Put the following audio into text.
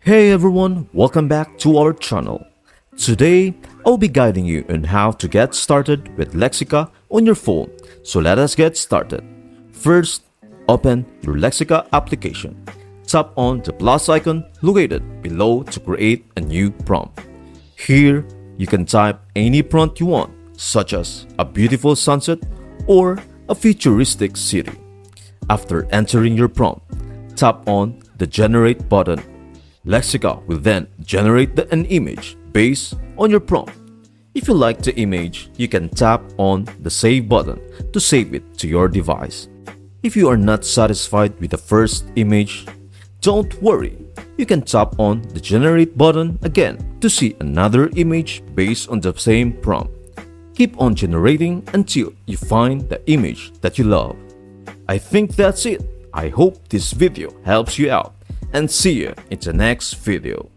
Hey everyone, welcome back to our channel. Today, I'll be guiding you on how to get started with Lexica on your phone. So let us get started. First, open your Lexica application. Tap on the plus icon located below to create a new prompt. Here, you can type any prompt you want, such as a beautiful sunset or a futuristic city. After entering your prompt, tap on the Generate button. Lexica will then generate an image based on your prompt. If you like the image, you can tap on the Save button to save it to your device. If you are not satisfied with the first image, don't worry. You can tap on the Generate button again to see another image based on the same prompt. Keep on generating until you find the image that you love. I think that's it. I hope this video helps you out and see you in the next video.